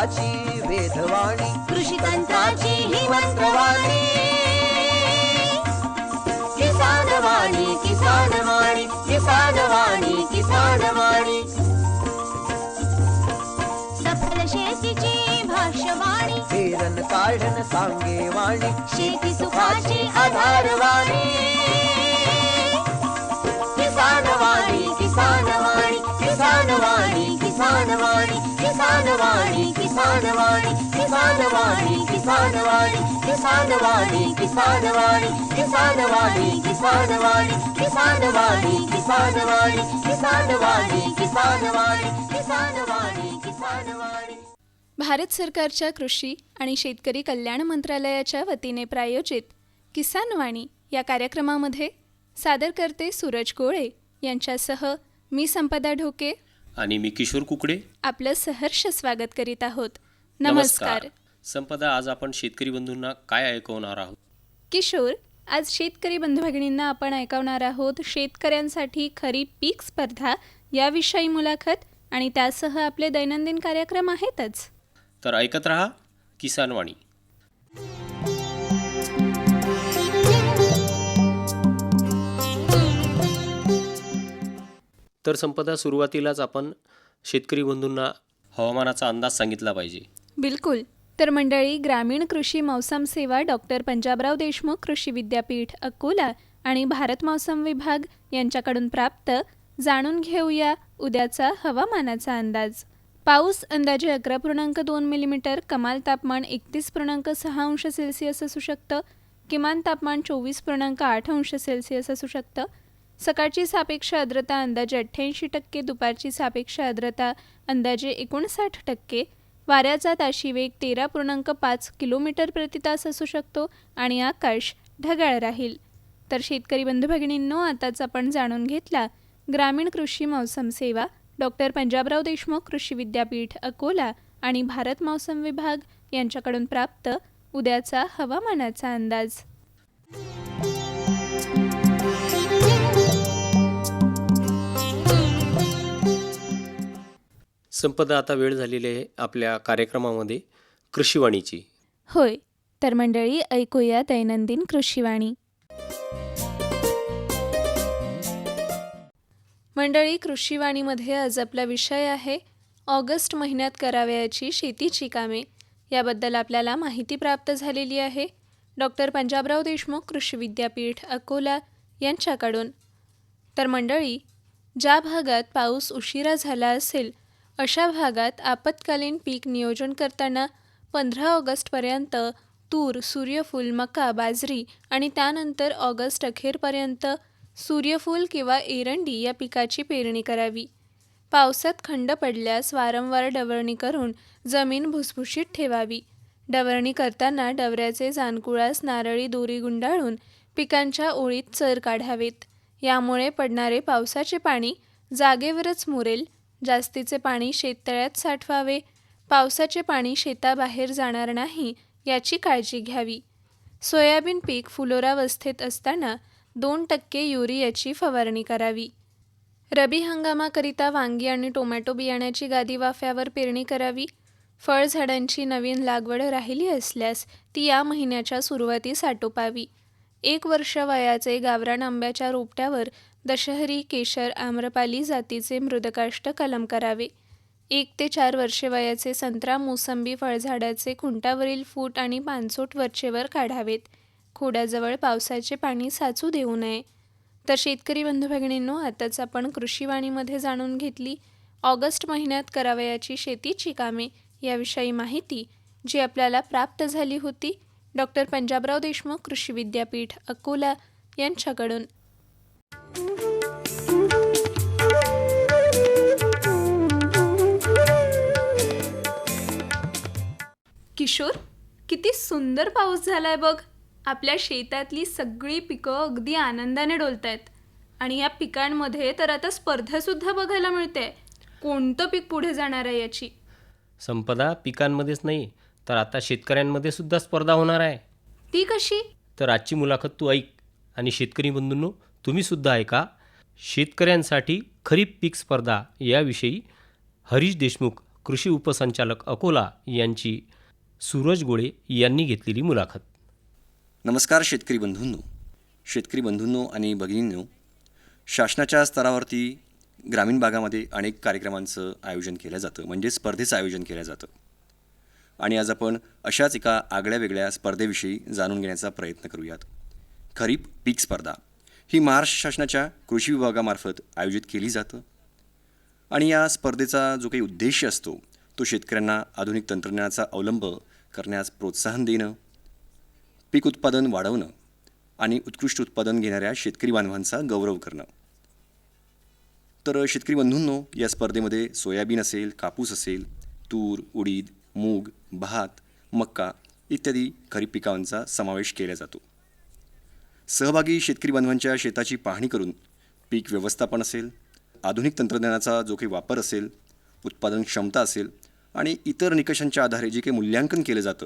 तंत्राची वेधवाणी, कृषी तंत्राची ही मंत्रवाणी. किसान वाणी, किसान वाणी, किसान वाणी, किसान वाणी. सफल शेतीची भाष्यवाणी, पेरन काढन सांगे वाणी, शेती सुखाची आधारवाणी. किसान वाणी, किसान वाणी, किसान वाणी, किसान वाणी, किसान वाणी, किसान वाणी, किसान वाणी, किसान वाणी, किसान वाणी, किसान वाणी, किसान वाणी, किसान वाणी, किसान वाणी, किसान वाणी, किसान वाणी, किसान वाणी, किसान वाणी, किसान वाणी. भारत सरकारच्या कृषी आणि शेतकरी कल्याण मंत्रालयाच्या वतीने प्रायोजित किसान वाणी या कार्यक्रमामध्ये सादर करते सूरज गोळे यांच्यासह मी संपदा ढोके आणि मी किशोर कुकडे आपलं सहर्ष स्वागत करीत आहोत. नमस्कार संपदा, आज आपण शेतकरी बंधूंना काय ऐकवणार आहोत? किशोर, आज शेतकरी बंधू भगिनींना आपण ऐकवणार आहोत शेतकऱ्यांसाठी खरीप पीक स्पर्धा याविषयी मुलाखत, आणि त्यासह आपले दैनंदिन कार्यक्रम आहेतच. तर ऐकत रहा किसान वाणी. तर संपदा, सुरुवातीलाच आपण शेतकरी बंधूंना हवामानाचा अंदाज सांगितला पाहिजे. बिलकुल. तर मंडळी, ग्रामीण कृषी मौसम सेवा डॉक्टर पंजाबराव देशमुख कृषी विद्यापीठ अकोला आणि भारत मौसम विभाग यांच्याकडून प्राप्त जाणून घेऊया उद्याचा हवामानाचा अंदाज. पाऊस अंदाजे 11.2 मिलीमीटर, कमाल तापमान 31.6 अंश सेल्सिअस असू शकतं, किमान तापमान 24.8 अंश सेल्सिअस असू शकतं. सकाळची सापेक्ष आर्द्रता अंदाजे 88%, दुपारची सापेक्ष आर्द्रता अंदाजे 59%, वाऱ्याचा ताशी वेग 13.5 किलोमीटर प्रति तास असू शकतो आणि आकाश ढगाळ राहील. तर शेतकरी बंधू भगिनींनो, आताच आपण जाणून घेतला ग्रामीण कृषी मौसम सेवा डॉक्टर पंजाबराव देशमुख कृषी विद्यापीठ अकोला आणि भारत मौसम विभाग यांच्याकडून प्राप्त उद्याचा हवामानाचा अंदाज. संपदा, आता वेळ झालेली आहे आपल्या कार्यक्रमामध्ये कृषीवाणीची. होय, तर मंडळी ऐकूया दैनंदिन कृषीवाणी. मंडळी, कृषीवाणीमध्ये आज आपला विषय आहे ऑगस्ट महिन्यात करावयाची शेतीची कामे. याबद्दल आपल्याला माहिती प्राप्त झालेली आहे डॉक्टर पंजाबराव देशमुख कृषी विद्यापीठ अकोला यांच्याकडून. तर मंडळी, ज्या भागात पाऊस उशिरा झाला असेल अशा भागात आपत्कालीन पीक नियोजन करताना 15 ऑगस्टपर्यंत तूर, सूर्यफूल, मका, बाजरी आणि त्यानंतर ऑगस्ट अखेरपर्यंत सूर्यफूल किंवा एरंडी या पिकाची पेरणी करावी. पावसात खंड पडल्यास वारंवार डवरणी करून जमीन भुसभुशीत ठेवावी. डवरणी करताना डवऱ्याचे जाणकुळास नारळी दोरी गुंडाळून पिकांच्या ओळीत चर काढावेत. यामुळे पडणारे पावसाचे पाणी जागेवरच मुरेल. जास्तीचे पाणी शेततळ्यात साठवावे. पावसाचे पाणी शेताबाहेर जाणार नाही याची काळजी घ्यावी. सोयाबीन पीक फुलोरावस्थेत असताना 2% युरियाची फवारणी करावी. रबी हंगामाकरिता वांगी आणि टोमॅटो बियाण्याची गादी वाफ्यावर पेरणी करावी. फळझाडांची नवीन लागवड राहिली असल्यास ती या महिन्याच्या सुरुवातीस आटोपावी. 1 वर्ष वयाचे गावरान आंब्याच्या रोपट्यावर दशहरी, केशर, आम्रपाली जातीचे मृदकाष्ठ कलम करावे. 1 ते 4 वर्षे वयाचे संत्रा, मोसंबी फळझाडाचे खुंटावरील फूट आणि पानसोट वरचेवर काढावेत. खोडाजवळ पावसाचे पाणी साचू देऊ नये. तर शेतकरी बंधू भगिनींनो, आताच आपण कृषीवाणीमध्ये जाणून घेतली ऑगस्ट महिन्यात करावयाची शेतीची कामे याविषयी माहिती, जी आपल्याला प्राप्त झाली होती डॉक्टर पंजाबराव देशमुख कृषी विद्यापीठ अकोला यांच्याकडून. किशोर, किती सुंदर पाऊस झालाय बघ. आपल्या शेतातली सगळी पिकं अगदी आनंदाने डोलतायत आणि या पिकांमध्ये तर आता स्पर्धासुद्धा बघायला मिळते. कोणतं पीक पुढे जाणार आहे याची. संपदा, पिकांमध्येच नाही तर आता शेतकऱ्यांमध्ये सुद्धा स्पर्धा होणार आहे. ती कशी? तर आजची मुलाखत तू ऐक आणि शेतकरी बंधूंनो, तुम्ही सुद्धा ऐका. शेतकऱ्यांसाठी खरीप पीक स्पर्धा याविषयी हरीश देशमुख कृषी उपसंचालक अकोला यांची सूरज गोळे यांनी घेतलेली मुलाखत. नमस्कार शेतकरी बंधूंनो आणि भगिनींनो, शासनाच्या स्तरावरती ग्रामीण भागामध्ये अनेक कार्यक्रमांचं आयोजन केलं जातं, म्हणजे स्पर्धेचं आयोजन केलं जातं. आणि आज आपण अशाच एका आगळ्या वेगळ्या स्पर्धेविषयी जाणून घेण्याचा प्रयत्न करूयात. खरीप पीक स्पर्धा ही महाराष्ट्र शासनाच्या कृषी विभागामार्फत आयोजित केली जातं. आणि या स्पर्धेचा जो काही उद्देश असतो तो शेतकऱ्यांना आधुनिक तंत्रज्ञानाचा अवलंब करण्यास प्रोत्साहन देणं, पीक उत्पादन वाढवणं आणि उत्कृष्ट उत्पादन घेणाऱ्या शेतकरी बांधवांचा गौरव करणं. तर शेतकरी बंधूंनो, या स्पर्धेमध्ये सोयाबीन असेल, कापूस असेल, तूर, उडीद, मूग, भात, मक्का इत्यादी खरीप पिकांचा समावेश केला जातो. सहभागी शेतकरी बांधवांच्या शेताची पाहणी करून पीक व्यवस्थापन असेल, आधुनिक तंत्रज्ञानाचा जो काही वापर असेल, उत्पादन क्षमता असेल आणि इतर निकषांच्या आधारे जे काही मूल्यांकन केलं जातं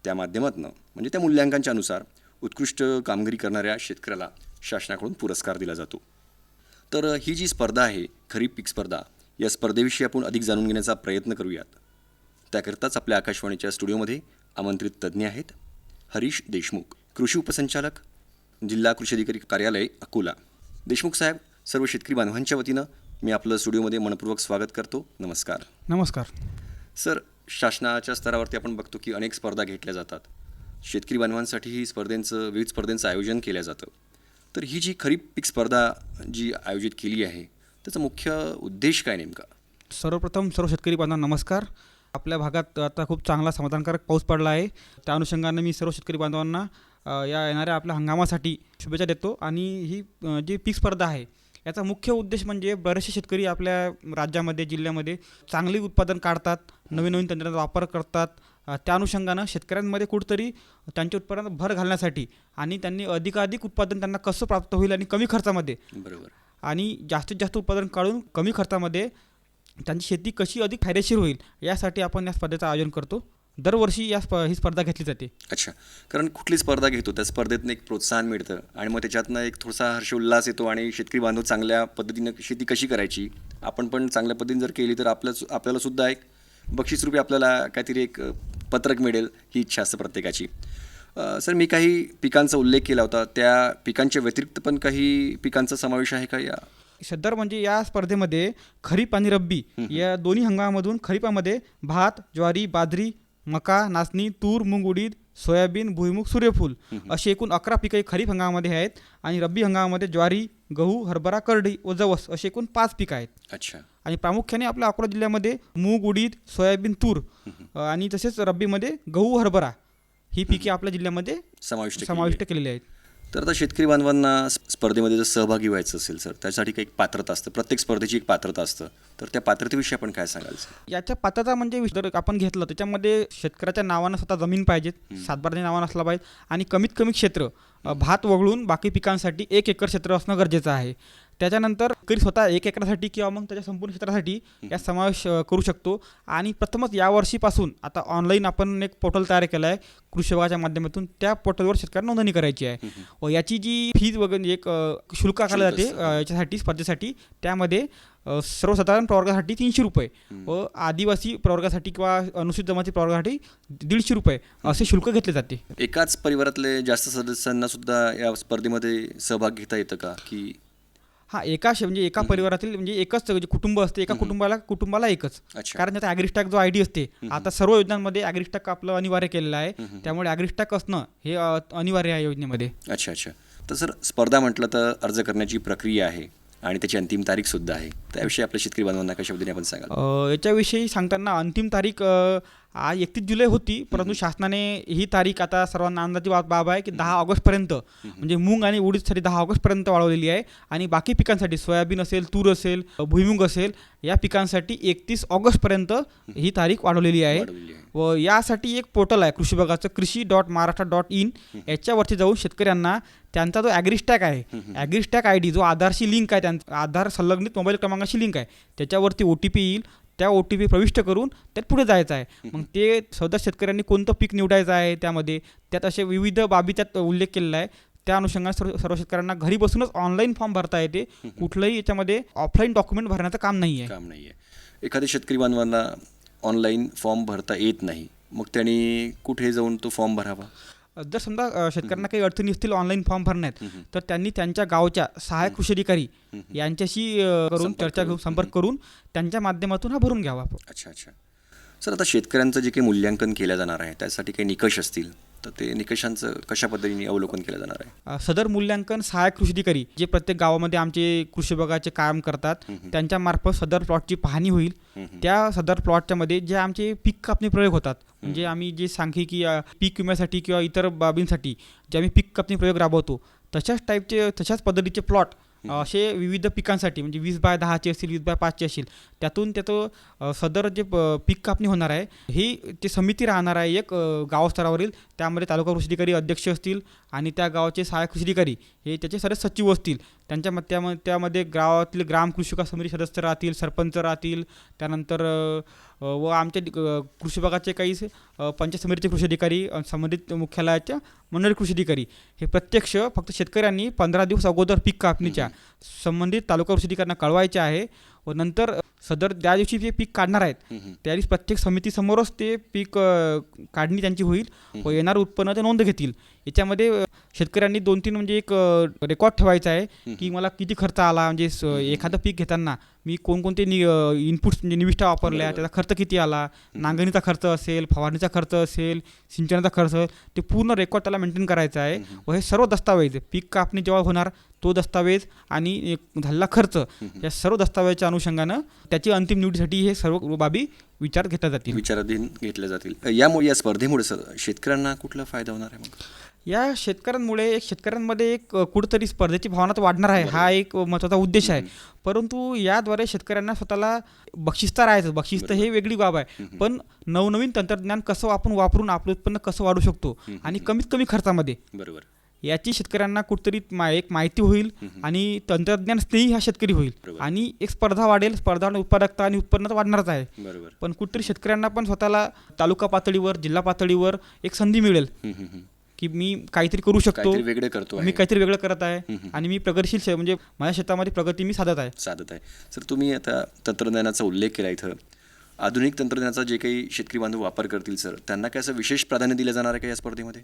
त्या माध्यमातून, म्हणजे त्या मूल्यांकनाच्या अनुसार उत्कृष्ट कामगिरी करणाऱ्या शेतकऱ्याला शासनाकडून पुरस्कार दिला जातो. तर ही जी स्पर्धा आहे खरीप पीक स्पर्धा, या स्पर्धेविषयी आपण अधिक जाणून घेण्याचा प्रयत्न करूयात. त्याकरताच आपल्या आकाशवाणीच्या स्टुडिओमध्ये आमंत्रित तज्ज्ञ आहेत हरीश देशमुख, कृषी उपसंचालक, जिल्हा कृषी अधिकारी कार्यालय अकोला. देशमुख साहेब, सर्व शेतकरी बांधवांच्या वतीनं मी आपलं स्टुडिओमध्ये मनपूर्वक स्वागत करतो. नमस्कार. नमस्कार सर, शासनाच्या स्तरावरती आपण बघतो की अनेक स्पर्धा घेतल्या जातात. शेतकरी बांधवांसाठी ही विविध स्पर्धेंचं आयोजन केलं जातं. तर ही जी खरीप पीक स्पर्धा जी आयोजित केली आहे त्याचा मुख्य उद्देश काय नेमका? सर्वप्रथम सर्व शेतकरी बांधवांना नमस्कार. आपल्या भागात आता खूप चांगला समाधानकारक पाऊस पडला आहे. त्या अनुषंगाने मी सर्व शेतकरी बांधवांना या येणाऱ्या आपल्या हंगामासाठी शुभेच्छा देतो. आणि ही जी पीक स्पर्धा आहे याचा मुख्य उद्देश म्हणजे बरेचसे शेतकरी आपल्या राज्यामध्ये, जिल्ह्यामध्ये चांगले उत्पादन काढतात, नवीन नवीन तंत्रज्ञानाचा वापर करतात. त्या अनुषंगानं शेतकऱ्यांमध्ये कुठंतरी त्यांच्या उत्पादनात भर घालण्यासाठी आणि त्यांनी अधिकाधिक उत्पादन त्यांना कसं प्राप्त होईल आणि कमी खर्चामध्ये, बरोबर, आणि जास्तीत जास्त उत्पादन काढून कमी खर्चामध्ये त्यांची शेती कशी अधिक फायदेशीर होईल यासाठी आपण या स्पर्धेचं आयोजन करतो. दरवर्षी ही स्पर्धा घेतली जाते. अच्छा, कारण कुठली स्पर्धा घेतो त्या स्पर्धेतनं एक प्रोत्साहन मिळतं आणि मग त्याच्यातनं एक थोडासा हर्षोल्लास येतो आणि शेतकरी बांधव चांगल्या पद्धतीनं शेती कशी करायची, आपण पण चांगल्या पद्धतीने जर केली तर आपल्याला सुद्धा एक बक्षीसरूपी आपल्याला काहीतरी एक पत्रक मिळेल ही इच्छा असते प्रत्येकाची. सर, मी काही पिकांचा उल्लेख केला होता, त्या पिकांच्या व्यतिरिक्त पण काही पिकांचा समावेश आहे का या? सदर म्हणजे या स्पर्धेमध्ये खरीप आणि रब्बी या दोन्ही हंगामामधून खरीपामध्ये भात, ज्वारी, बाजरी, मका, नाचणी, तूर, मूग, उडीद, सोयाबीन, भुईमूग, सूर्यफूल अशी एकूण 11 पिके खरीप हंगामामध्ये आहेत. आणि रब्बी हंगामामध्ये ज्वारी, गहू, हरभरा, करडी व जवस अशी एकूण 5 पिकं आहेत. अच्छा. आणि प्रामुख्याने आपल्या अकोला जिल्ह्यामध्ये मूग, उडीद, सोयाबीन, तूर आणि तसेच रब्बीमध्ये गहू, हरभरा ही पिके आपल्या जिल्ह्यामध्ये समाविष्ट केलेली आहेत. तर आता शेतकरी बांधवांना स्पर्धेमध्ये जर सहभागी व्हायचं असेल सर, त्यासाठी काही एक पात्रता असतं, प्रत्येक स्पर्धेची एक पात्रता असतं, तर त्या पात्रतेविषयी आपण काय सांगाल सर? याच्या पात्रता म्हणजे जर आपण घेतलं त्याच्यामध्ये शेतकऱ्याच्या नावानं स्वतः जमीन पाहिजेत, सातबाराच्या नावानं असला पाहिजे आणि कमीत कमी क्षेत्र भात वगळून बाकी पिकांसाठी 1 एकर क्षेत्र असणं गरजेचं आहे. त्याच्यानंतर शेतकरी स्वतः 1 एकरासाठी किंवा मग त्याच्या संपूर्ण क्षेत्रासाठी या समावेश करू शकतो. आणि प्रथमच यावर्षीपासून आता ऑनलाईन आपण एक पोर्टल तयार केलं आहे कृषी विभागाच्या माध्यमातून. त्या पोर्टलवर शेतकऱ्यांना नोंदणी करायची आहे व याची जी फीज वगैरे एक शुल्क आकारले जाते याच्यासाठी स्पर्धेसाठी, त्यामध्ये सर्वसाधारण प्रवर्गासाठी 300 रुपये व आदिवासी प्रवर्गासाठी किंवा अनुसूचित जमाती प्रवर्गासाठी 150 रुपये असे शुल्क घेतले जाते. एकाच परिवारातले जास्त सदस्यांना सुद्धा या स्पर्धेमध्ये सहभाग घेता येतं का? की हां, एका परिवारातील म्हणजे एकच कुटुंब असते, एका कुटुंबाला एकच. कारण त्याचा ॲग्रिस्टॅक जो ID असते, आता सर्व योजनांमध्ये ॲग्रिस्टॅक आपलं अनिवार्य केलेलं आहे, त्यामुळे ॲग्रिस्टॅक असणं हे अनिवार्य आहे योजनेमध्ये. अच्छा. तर सर, स्पर्धा म्हटलं तर अर्ज करण्याची प्रक्रिया आहे आणि त्याची अंतिम तारीख सुद्धा आहे, त्याविषयी आपल्या शेतकरी बांधवांना कशा पद्धतीने आपण सांगाल? याच्याविषयी सांगताना अंतिम तारीख आज 31 जुलै होती, परंतु शासनाने ही तारीख आता सर्वांना अंदाजी बाब आहे की 10 ऑगस्टपर्यंत म्हणजे मूग आणि उडीदसाठी 10 ऑगस्टपर्यंत वाढवलेली आहे. आणि बाकी पिकांसाठी सोयाबीन असेल, तूर असेल, भुईमूग असेल या पिकांसाठी 31 ऑगस्टपर्यंत ही तारीख वाढवलेली आहे. व यासाठी एक पोर्टल आहे कृषी विभागाचं, कृषी.महाराष्ट्र.in. याच्यावरती जाऊन शेतकऱ्यांना त्यांचा जो ॲग्रिस्टॅक आहे, ॲग्रिस्टॅक ID जो आधारशी लिंक आहे, त्यांचा आधार संलग्नित मोबाईल क्रमांकाशी लिंक आहे, त्याच्यावरती OTP येईल. त्या OTP प्रविष्ट करून त्यात पुढे जायचं आहे. मग ते सदस्य शेतकऱ्यांनी कोणतं पीक निवडायचं आहे, त्यात असे विविध बाबी त्यात उल्लेख केलेला आहे. त्या अनुषंगाने सर्व शेतकऱ्यांना घरी बसूनच ऑनलाईन फॉर्म भरता येते, कुठलंही याच्यामध्ये ऑफलाईन डॉक्युमेंट भरण्याचं काम नाही आहे. एखाद्या शेतकरी बांधवांना ऑनलाईन फॉर्म भरता येत नाही, मग त्यांनी कुठे जाऊन तो फॉर्म भरावा? जर समजा शेतकऱ्यांना काही अडचणी असतील ऑनलाईन फॉर्म भरण्यात, तर त्यांनी त्यांच्या गावच्या सहाय्यक कृषी अधिकारी यांच्याशी करून चर्चा करून संपर्क करून त्यांच्या माध्यमातून हा भरून घ्यावा. अच्छा अच्छा. सर, आता शेतकऱ्यांचं जे काही मूल्यांकन केलं जाणार आहे त्यासाठी काही निकष असतील, तर ते निकषांचं कशा पद्धतीने अवलोकन केलं जाणार आहे? सदर मूल्यांकन सहाय्यक कृषी अधिकारी जे प्रत्येक गावामध्ये आमचे कृषी विभागाचे काम करतात त्यांच्या मार्फत सदर प्लॉटची पाहणी होईल. त्या सदर प्लॉटच्या मध्ये जे आमचे पीक कापणी प्रयोग होतात, म्हणजे आम्ही जे सांख्यिकी पीक विम्यासाठी किंवा इतर बाबींसाठी जे आम्ही पीक कापणी प्रयोग राबवतो तशाच पद्धतीचे प्लॉट असे विविध पिकांसाठी म्हणजे 20x10 असतील, 20x5 असतील, त्यातून त्याचं सदर जे पीक कापणी होणार आहे ही ते समिती राहणार आहे एक गावस्तरावरील. त्यामध्ये तालुका कृषी अधिकारी अध्यक्ष असतील आणि त्या गावाचे सहाय्यक कृषी अधिकारी हे त्याचे सर्व सचिव असतील. त्यामध्ये गावातील ग्राम कृषी विकास समिती सदस्य राहतील, सरपंच राहतील, त्यानंतर व आमच्या कृषी विभागाचे काही पंचायत समितीचे कृषी अधिकारी, संबंधित मुख्यालयाच्या मंडळ कृषी अधिकारी हे प्रत्यक्ष फक्त शेतकऱ्यांनी 15 दिवस अगोदर पीक कापणीच्या संबंधित तालुका कृषी अधिकाऱ्यांना कळवायचे आहे. व नंतर सदर ज्या दिवशी जे पीक काढणार आहेत त्या दिवशी प्रत्येक समितीसमोरच ते पीक काढणी त्यांची होईल व येणारं उत्पन्न ते नोंद घेतील. याच्यामध्ये शेतकऱ्यांनी 2-3 म्हणजे एक रेकॉर्ड ठेवायचा आहे की मला किती खर्च आला, म्हणजे एखादं पीक घेताना मी कोणकोणते इनपुट्स म्हणजे निविष्ठा वापरल्या, त्याचा खर्च किती आला, नांगरणीचा खर्च असेल, फवारणीचा खर्च असेल, सिंचनाचा खर्च, ते पूर्ण रेकॉर्ड त्याला मेंटेन करायचा आहे. व हे सर्व दस्तावेज पीक कापणी जेव्हा होणार तो दस्तावेज आणि झालेला खर्च या सर्व दस्तावेजच्या अनुषंगानं त्याची अंतिम निवडीसाठी हे सर्व बाबी विचारात घेतल्या जातील. यामुळे या स्पर्धेमुळे शेतकऱ्यांना कुठला फायदा होणार आहे? मग या शेतकऱ्यांमुळे शेतकऱ्यांमध्ये एक कुठंतरी स्पर्धेची भावना तर वाढणार आहे, हा एक महत्त्वाचा उद्देश आहे. परंतु याद्वारे शेतकऱ्यांना स्वतःला बक्षीस तर राहायचं, बक्षीस तर हे वेगळी बाब आहे, पण नवनवीन तंत्रज्ञान कसं आपण वापरून आपलं उत्पन्न कसं वाढू शकतो आणि कमीत कमी खर्चामध्ये, बरोबर, याची शेतकऱ्यांना कुठेतरी एक माहिती होईल आणि तंत्रज्ञान स्नेही हा शेतकरी होईल आणि एक स्पर्धा वाढेल. स्पर्धा उत्पादकता आणि उत्पन्न तर वाढणारच आहे, बरोबर. पण कुठेतरी शेतकऱ्यांना पण स्वतःला तालुका पातळीवर, जिल्हा पातळीवर एक संधी मिळेल की मी काहीतरी करू शकतो, मी काहीतरी वेगळं करत आहे आणि मी प्रगतीशील म्हणजे माझ्या शेतामध्ये प्रगती मी साधत आहे. सर, तुम्ही आता तंत्रज्ञानाचा उल्लेख केला. इथं आधुनिक तंत्रज्ञानाचा जे काही शेतकरी बांधव वापर करतील सर, त्यांना काय असं विशेष प्राधान्य दिलं जाणार आहे का या स्पर्धेमध्ये?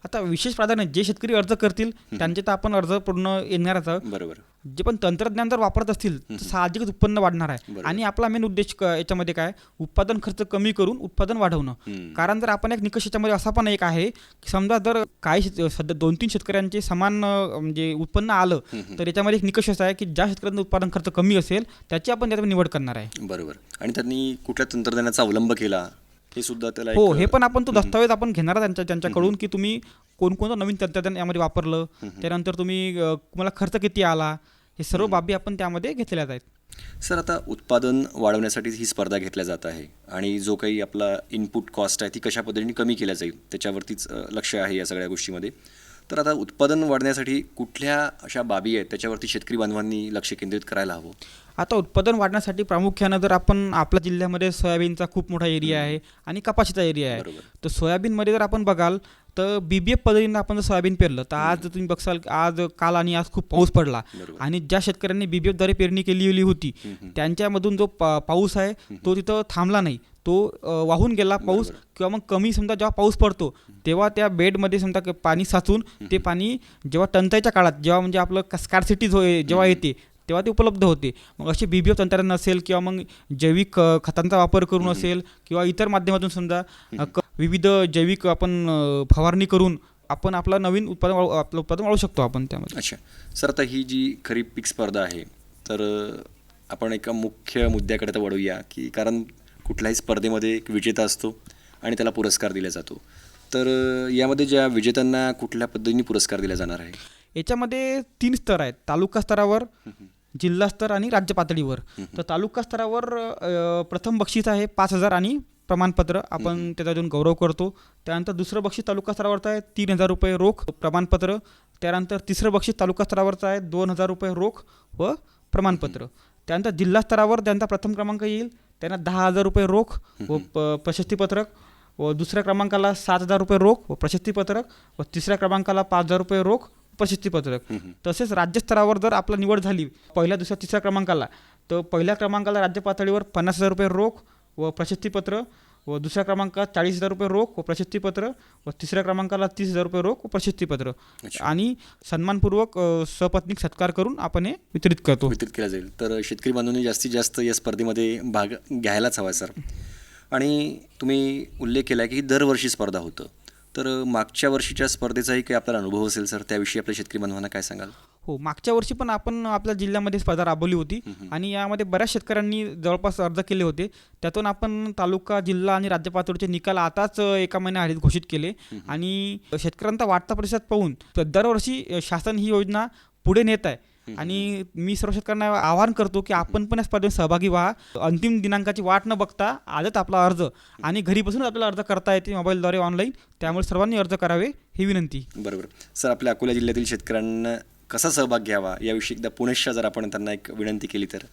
आता विशेष प्राधान्य जे शेतकरी अर्ज करतील त्यांचे तर आपण अर्ज पूर्ण येणारच आहोत, बरोबर. जे पण तंत्रज्ञान जर वापरत असतील तर साहजिकच उत्पन्न वाढणार आहे. आणि आपला मेन उद्देश याच्यामध्ये काय, उत्पादन खर्च कमी करून उत्पादन वाढवणं. कारण जर आपण एक निकष याच्यामध्ये असा पण एक आहे की समजा जर काही सध्या 2-3 शेतकऱ्यांचे समान म्हणजे उत्पन्न आलं तर याच्यामध्ये एक निकष असा आहे की ज्या शेतकऱ्यांचं उत्पादन खर्च कमी असेल त्याची आपण त्याच्यामध्ये निवड करणार आहे. बरोबर. आणि त्यांनी कुठल्या तंत्रज्ञानाचा अवलंब केला हे सुद्धा त्याला हो, हे पण आपण तो दस्तावेज आपण घेणार त्यांच्याकडून की तुम्ही कोणकोणतं नवीन तंत्रज्ञान यामध्ये वापरलं, त्यानंतर तुम्हाला खर्च किती आला, हे सर्व बाबी आपण त्यामध्ये घेतलेल्या आहेत. सर, आता उत्पादन वाढवण्यासाठी ही स्पर्धा घेतल्या जात आहे आणि जो काही आपला इनपुट कॉस्ट आहे ती कशा पद्धतीने कमी केल्या जाईल त्याच्यावरतीच लक्ष आहे या सगळ्या गोष्टीमध्ये. तर आता उत्पादन वाढण्यासाठी कुठल्या अशा बाबी आहेत त्याच्यावरती शेतकरी बांधवांनी लक्ष केंद्रित करायला हवं? आता उत्पादन वाढण्यासाठी प्रामुख्यानं जर आपण आपल्या जिल्ह्यामध्ये सोयाबीनचा खूप मोठा एरिया आहे आणि कपाशीचा एरिया आहे, तर सोयाबीनमध्ये जर आपण बघाल तर BBF पद्धतीनं आपण जर सोयाबीन पेरलं तर आज तुम्ही बघसाल आज काल आणि आज खूप पाऊस पडला आणि ज्या शेतकऱ्यांनी BBFद्वारे पेरणी केलेली होती त्यांच्यामधून जो पाऊस आहे तो तिथं थांबला नाही, तो वाहून गेला पाऊस. किंवा मग कमी समजा जेव्हा पाऊस पडतो तेव्हा त्या बेडमध्ये समजा पाणी साचून ते पाणी जेव्हा टंचाईच्या काळात जेव्हा म्हणजे आपलं स्कार्सिटी जेव्हा येते तेव्हा ते उपलब्ध होते. मग असे BBF तंत्रज्ञान असेल किंवा मग जैविक खतांचा वापर करून असेल किंवा इतर माध्यमातून समजा विविध जैविक आपण फवारणी करून आपण आपला नवीन उत्पादन वाढवू शकतो आपण त्यामध्ये. अच्छा सर, आता ही जी खरीप पीक स्पर्धा आहे तर आपण एका मुख्य मुद्द्याकडे तर वळूया की कारण कुठल्याही स्पर्धेमध्ये एक विजेता असतो आणि त्याला पुरस्कार दिला जातो. तर यामध्ये ज्या विजेत्यांना कुठल्या पद्धतीने पुरस्कार दिला जाणार आहे? याच्यामध्ये 3 स्तर आहेत, तालुका स्तरावर, जिल्हा स्तर आणि राज्य पातळीवर. तर तालुका स्तरावर प्रथम बक्षीस आहे 5,000 आणि प्रमाणपत्र, आपण त्याच्यातून गौरव करतो. त्यानंतर दुसरं बक्षीस तालुका स्तरावरचं आहे 3,000 रुपये रोख प्रमाणपत्र. त्यानंतर तिसरं बक्षीस तालुका स्तरावरचं आहे 2,000 रुपये रोख व प्रमाणपत्र. त्यानंतर जिल्हा स्तरावर ज्यांचा प्रथम क्रमांक येईल त्यांना 10,000 रुपये रोख व प्रशस्तीपत्रक, व दुसऱ्या क्रमांकाला 7,000 रुपये रोख व प्रशस्तीपत्रक, व तिसऱ्या क्रमांकाला 5,000 रुपये रोख प्रशस्तीपत्रक. तसेच राज्यस्तरावर जर आपला निवड झाली पहिल्या, दुसऱ्या, तिसऱ्या क्रमांकाला, तर पहिल्या क्रमांकाला राज्य पातळीवर 50,000 रुपये रोख व प्रशस्तीपत्र, व दुसऱ्या क्रमांकात 40,000 रुपये रोख व प्रशस्तीपत्र, व तिसऱ्या क्रमांकाला 30,000 रुपये रोख व प्रशस्तीपत्र आणि सन्मानपूर्वक सपत्नीक सत्कार करून आपण हे वितरित करतो. वितरित केला जाईल. तर शेतकरी बांधवांनी जास्तीत जास्त या स्पर्धेमध्ये भाग घ्यायलाच हवा सर. आणि तुम्ही उल्लेख केला की ही दरवर्षी स्पर्धा होतं, तर मागच्या वर्षीच्या स्पर्धेचाही काही आपल्याला अनुभव असेल सर, त्याविषयी आपल्या शेतकरी बांधवांना काय सांगाल? हो, मागच्या वर्षी पण आपण आपल्या जिल्ह्यामध्ये स्पर्धा राबवली होती आणि यामध्ये बऱ्याच शेतकऱ्यांनी जवळपास अर्ज केले होते. त्यातून आपण तालुका, जिल्हा आणि राज्य पातळीचे निकाल आताच एका महिन्याआधीच घोषित केले आणि शेतकऱ्यांचा वाढता प्रतिसाद पाहून दरवर्षी शासन ही योजना पुढे नेत आहे. आणि मी सर्व शेतकऱ्यांना आवाहन करतो की आपण पण या स्पर्धेत सहभागी व्हा. अंतिम दिनांकाची वाट न बघता आजच आपला अर्ज, आणि घरी बसूनच आपल्याला अर्ज करता येते मोबाईलद्वारे ऑनलाईन, त्यामुळे सर्वांनी अर्ज करावे ही विनंती. बरोबर सर, आपल्या अकोला जिल्ह्यातील शेतकऱ्यांना कसा सहभाग घ्यावा याविषयी एकदा पुनश्च जर आपण त्यांना एक विनंती केली तर?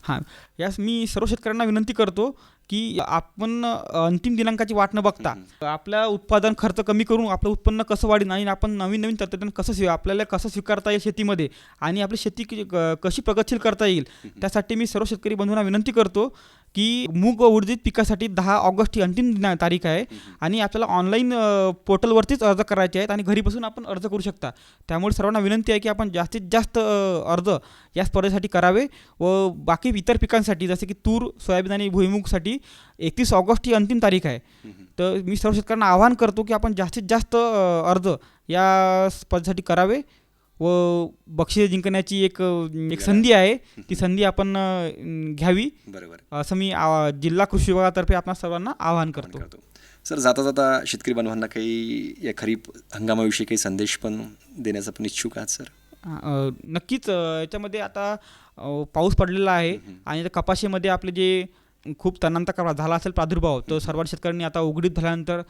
हां, यास मी सर्व शेतकऱ्यांना विनंती करतो की आपण अंतिम दिनांकाची वाट न बघता आपल्या उत्पादन खर्च कमी करून आपलं उत्पन्न कसं वाढेल आणि आपण नवीन नवीन तंत्रज्ञान आपल्याला कसं स्वीकारता येईल शेतीमध्ये आणि आपली शेती कशी प्रगतशील करता येईल, त्यासाठी मी सर्व शेतकरी बंधूंना विनंती करतो की मूग व उडीद पिकासाठी 10 ऑगस्ट ही अंतिम तारीख आहे आणि आपल्याला ऑनलाईन पोर्टलवरतीच अर्ज करायचे आहेत आणि घरी बसून आपण अर्ज करू शकता. त्यामुळे सर्वांना विनंती आहे की आपण जास्तीत जास्त अर्ज या स्पर्धेसाठी करावे व बाकी इतर पिकांसाठी जसे की तूर, सोयाबीन आणि भुईमुगसाठी 31 ऑगस्ट ही अंतिम तारीख आहे. तर मी सर्व शेतकऱ्यांना आवाहन करतो की आपण जास्तीत जास्त अर्ज या स्पर्धेसाठी करावे व बक्षीस जिंकण्याची एक संधी आहे, ती संधी आपण घ्यावी. बरोबर, असं मी जिल्हा कृषी विभागातर्फे आपण सर्वांना आवाहन करतो. सर, जाता जाता शेतकरी बांधवांना काही या खरीप हंगामाविषयी काही संदेश पण देण्याचा पण इच्छुक आहात सर? नक्कीच. याच्यामध्ये आता पाऊस पडलेला आहे आणि कपाशीमध्ये आपले जे खूप तणांचा झाला असेल प्रादुर्भाव, तर सर्व शेतकऱ्यांनी आता उघडीत झाल्यानंतर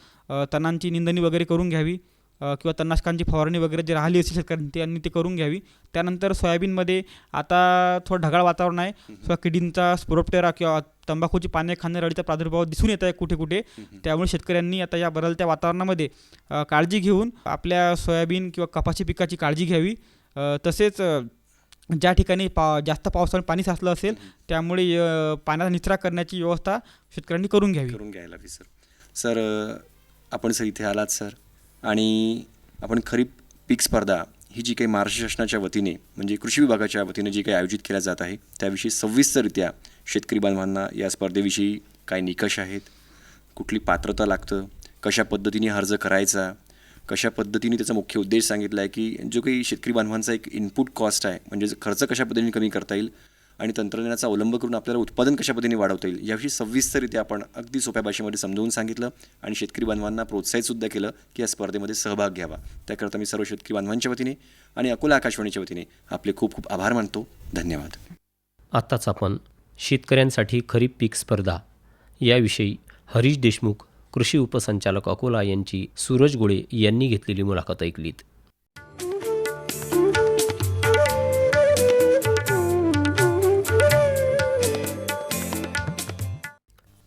तणांची निंदणी वगैरे करून घ्यावी किंवा तणनाशकांची फवारणी वगैरे जे राहिली असेल शेतकऱ्यांनी त्यांनी ते करून घ्यावी. त्यानंतर सोयाबीनमध्ये आता थोडं ढगाळ वातावरण आहे, किंवा किडींचा स्पोरोप्टेरा किंवा तंबाखूची पाने खाणे अळीचा प्रादुर्भाव दिसून येत आहे कुठे कुठे. त्यामुळे शेतकऱ्यांनी आता या बदलत्या वातावरणामध्ये काळजी घेऊन आपल्या सोयाबीन किंवा कपाशी पिकाची काळजी घ्यावी. तसेच ज्या ठिकाणी जास्त पावसाने पाणी साचलं असेल त्यामुळे पाण्याचा निचरा करण्याची व्यवस्था शेतकऱ्यांनी करून घ्यायला हवी सर. सर, आपण सर इथे आलात सर, आणि आपण खरीप पीक स्पर्धा ही जी काही महाराष्ट्र शासनाच्या वतीने म्हणजे कृषी विभागाच्या वतीने जी काही आयोजित केल्या जात आहे त्याविषयी सविस्तररित्या शेतकरी बांधवांना या स्पर्धेविषयी काय निकष आहेत, कुठली पात्रता लागतं, कशा पद्धतीने अर्ज करायचा, कशा पद्धतीने त्याचा मुख्य उद्देश सांगितला आहे की जो काही शेतकरी बांधवांचा एक इनपुट कॉस्ट आहे म्हणजे खर्च कशा पद्धतीने कमी करता येईल आणि तंत्रज्ञानाचा अवलंब करून आपल्याला उत्पादन कशा पद्धतीने वाढवता येईल याविषयी सविस्तररित्या आपण अगदी सोप्या भाषेमध्ये समजावून सांगितलं आणि शेतकरी बांधवांना प्रोत्साहितसुद्धा केलं की या स्पर्धेमध्ये सहभाग घ्यावा. त्याकरता मी सर्व शेतकरी बांधवांच्या वतीने आणि अकोला आकाशवाणीच्या वतीने आपले खूप खूप आभार मानतो. धन्यवाद. आत्ताच आपण शेतकऱ्यांसाठी खरीप पीक स्पर्धा याविषयी हरीश देशमुख, कृषी उपसंचालक अकोला यांची सूरज गोळे यांनी घेतलेली मुलाखत ऐकलीत.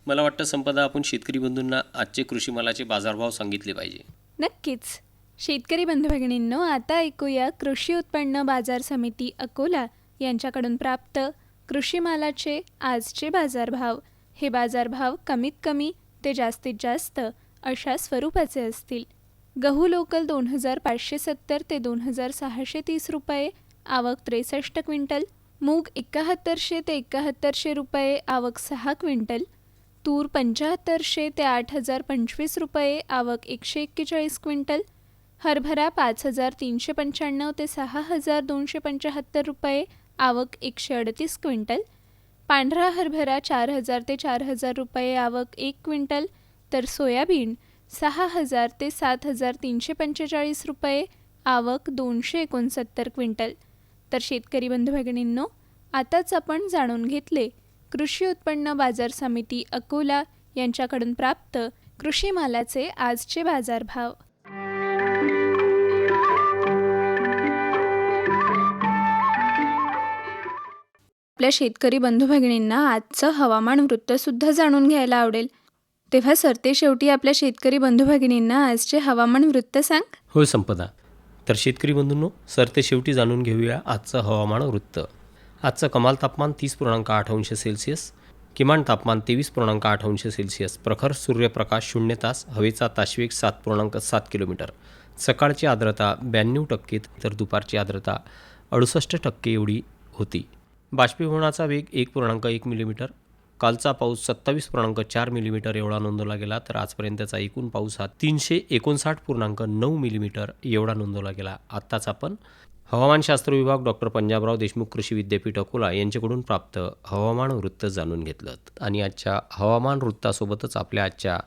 मला वाटतं संपदा, आपण शेतकरी बंधूंना आजचे कृषी मालाचे बाजारभाव सांगितले पाहिजे. नक्कीच. शेतकरी बंधू भगिनींनो, आता ऐकूया कृषी उत्पन्न बाजार समिती अकोला यांच्याकडून प्राप्त कृषी मालाचे आजचे बाजारभाव. हे बाजारभाव कमीत कमी ते जास्तीत जास्त अशा स्वरूपाचे असतील. गहू लोकल 2,570 ते 2,630 रुपये, आवक 63 क्विंटल. मूग 7100 ते 7100 रुपये, आवक 6 क्विंटल. तूर 7500 ते 8,025 रुपये, आवक 141 क्विंटल. हरभरा 5,395 ते 6,275 रुपये, आवक 138 क्विंटल. पांढरा हरभरा 4,000 ते 4,000 रुपये, आवक 1 क्विंटल. तर सोयाबीन 6,000 ते 7,345 रुपये, आवक 269 क्विंटल. तर शेतकरी बंधू भगिनींनो, आताच आपण जाणून घेतले कृषी उत्पन्न बाजार समिती अकोला यांच्याकडून प्राप्त कृषी मालाचे आजचे बाजारभाव. आपल्या शेतकरी बंधू भगिनींना आजचं हवामान वृत्तसुद्धा जाणून घ्यायला आवडेल, तेव्हा सरते शेवटी आपल्या शेतकरी बंधू भगिनींना आजचे हवामान वृत्त सांग. होय संपदा. तर शेतकरी बंधूंनो, सरते शेवटी जाणून घेऊया आजचं हवामान वृत्त. आजचं कमाल तापमान 30.8 अंश सेल्सिअस, किमान तापमान 23.8 अंश सेल्सिअस, प्रखर सूर्यप्रकाश 0 तास, हवेचा ताशवेग 7.7 किलोमीटर, सकाळची आर्द्रता 92% तर दुपारची आर्द्रता 68% एवढी होती. बाष्पीभवनाचा वेग 1.1 मिलीमीटर. कालचा पाऊस 27.4 मिलीमीटर एवढा नोंदवला गेला, तर आजपर्यंतचा एकूण पाऊस हा 359.9 मिलीमीटर एवढा नोंदवला गेला. आत्ताच आपण हवामानशास्त्र विभाग डॉक्टर पंजाबराव देशमुख कृषी विद्यापीठ अकोला यांच्याकडून प्राप्त हवामान वृत्त जाणून घेतलं. आणि आजच्या हवामान वृत्तासोबतच आपल्या आजच्या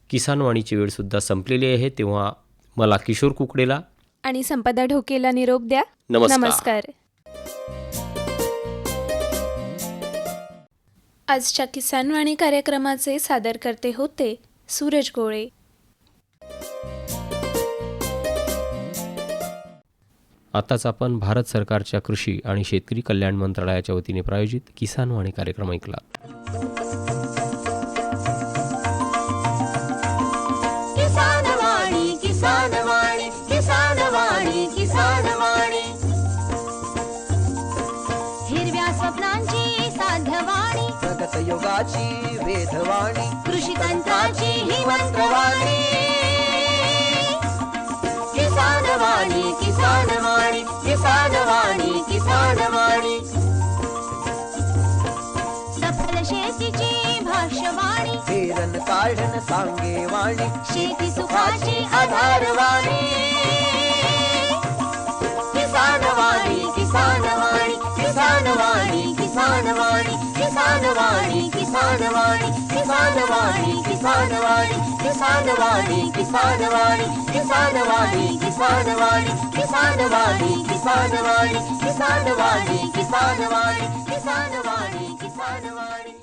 किसानवाणीची वेळसुद्धा संपलेली आहे. तेव्हा मला किशोर कुकडेला आणि संपदा ढोकेला निरोप द्या. नमस्कार. आजच्या किसानवाणी कार्यक्रमाचे सादरकर्ते होते सूरज गोळे. आताच आपण भारत सरकारच्या कृषी आणि शेतकरी कल्याण मंत्रालयाच्या वतीने प्रायोजित किसानवाणी कार्यक्रम ऐकला. किसानवाणी किसानवाणी किसानवाणी किसानवाणी हिरव्या स्वप्नांची साध्यवाणी प्रगत योगाची वेधवाणी कृषी तंत्राची ही मंत्रवाणी किसानवाणी किसानवाणी किसानवाणी किसानवाणी सफल शेतीची भाष्यवाणी पेरन काढन सांगे वाणी शेती सुखाची आधारवाणी किसानवाणी किसानवाणी किसानवाणी किसानवाणी किसानवाणी किसानवाणी किसानवाणी किसानवाणी किसानवाणी किसानवाणी किसानवाणी किसानवाणी किसानवाणी किसानवाणी किसानवाणी किसानवाणी किसानवाणी किसानवाणी